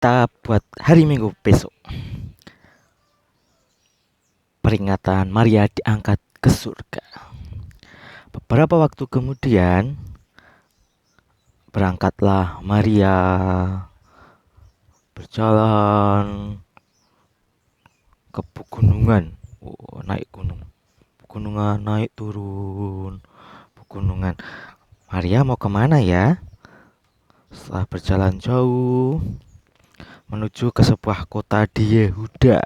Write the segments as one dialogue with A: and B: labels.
A: cerita buat hari Minggu besok. Peringatan Maria diangkat ke surga. Beberapa waktu kemudian, berangkatlah Maria berjalan ke pegunungan. Naik gunung. Pegunungan naik turun. Pegunungan. Maria mau kemana ya? Setelah berjalan jauh menuju ke sebuah kota di Yehuda.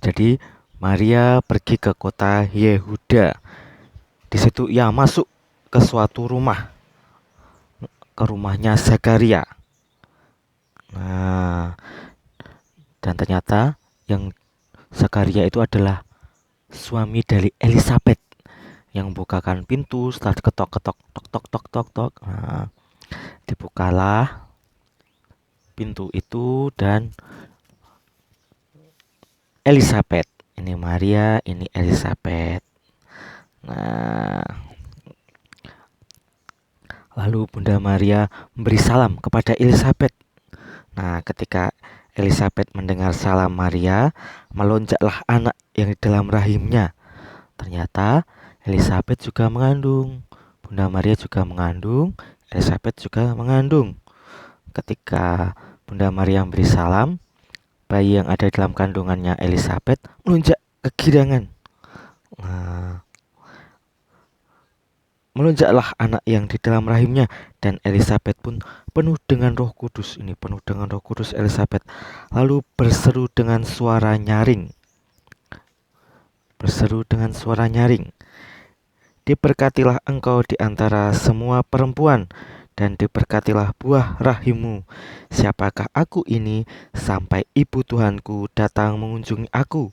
A: Jadi Maria pergi ke kota Yehuda. Di situ ia masuk ke suatu rumah, ke rumahnya Zakaria. Nah, dan ternyata yang Zakaria itu adalah suami dari Elizabeth yang membukakan pintu setelah ketok-ketok tok. Nah, dibukalah pintu itu dan Elizabeth. Ini Maria, ini Elizabeth. Nah, lalu Bunda Maria memberi salam kepada Elizabeth. Nah, ketika Elizabeth mendengar salam Maria, melonjaklah anak yang di dalam rahimnya. Ternyata Elizabeth juga mengandung. Bunda Maria juga mengandung, Elizabeth juga mengandung. Ketika Bunda Maria memberi salam, bayi yang ada dalam kandungannya Elizabeth melonjak kegirangan. Nah, melonjaklah anak yang di dalam rahimnya dan Elizabeth pun penuh dengan Roh Kudus. Ini penuh dengan Roh Kudus Elizabeth. Lalu berseru dengan suara nyaring. Diberkatilah engkau di antara semua perempuan dan diberkatilah buah rahimmu. Siapakah aku ini sampai ibu Tuhanku datang mengunjungi aku?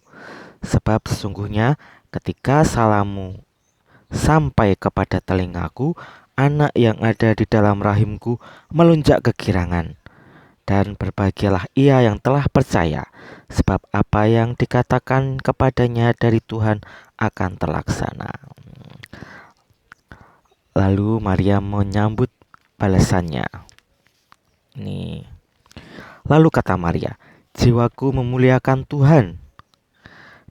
A: Sebab sesungguhnya ketika salammu sampai kepada telingaku, anak yang ada di dalam rahimku melonjak kegirangan. Dan berbahagialah ia yang telah percaya, sebab apa yang dikatakan kepadanya dari Tuhan akan terlaksana. Lalu Maria menyambut balasannya. Lalu kata Maria, jiwaku memuliakan Tuhan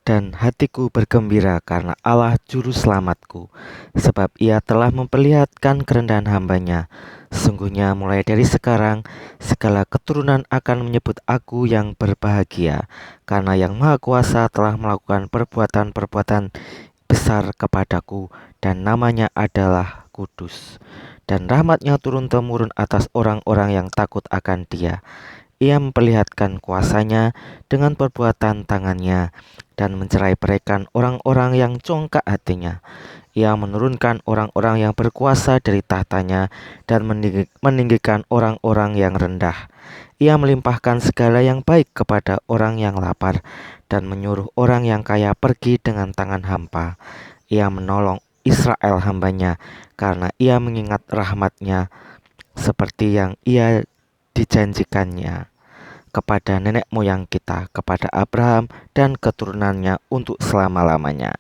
A: dan hatiku bergembira karena Allah juru selamatku, sebab ia telah memperlihatkan kerendahan hambanya. Sesungguhnya mulai dari sekarang segala keturunan akan menyebut aku yang berbahagia, karena yang Maha Kuasa telah melakukan perbuatan-perbuatan besar kepadaku, dan namanya adalah kudus. Dan rahmatnya turun-temurun atas orang-orang yang takut akan Dia. Ia memperlihatkan kuasanya dengan perbuatan tangannya dan mencerai-beraikan orang-orang yang congkak hatinya. Ia menurunkan orang-orang yang berkuasa dari tahtanya dan meninggikan orang-orang yang rendah. Ia melimpahkan segala yang baik kepada orang yang lapar dan menyuruh orang yang kaya pergi dengan tangan hampa. Ia menolong Israel hambanya karena ia mengingat rahmatnya seperti yang ia dijanjikannya kepada nenek moyang kita, kepada Abraham dan keturunannya untuk selama-lamanya.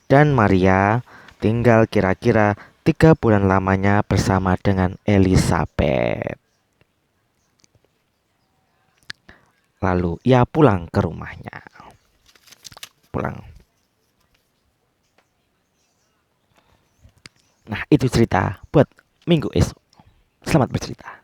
A: Dan Maria tinggal kira-kira 3 bulan lamanya bersama dengan Elizabeth. Lalu ia pulang ke rumahnya. Nah, itu cerita buat minggu esok. Selamat bercerita.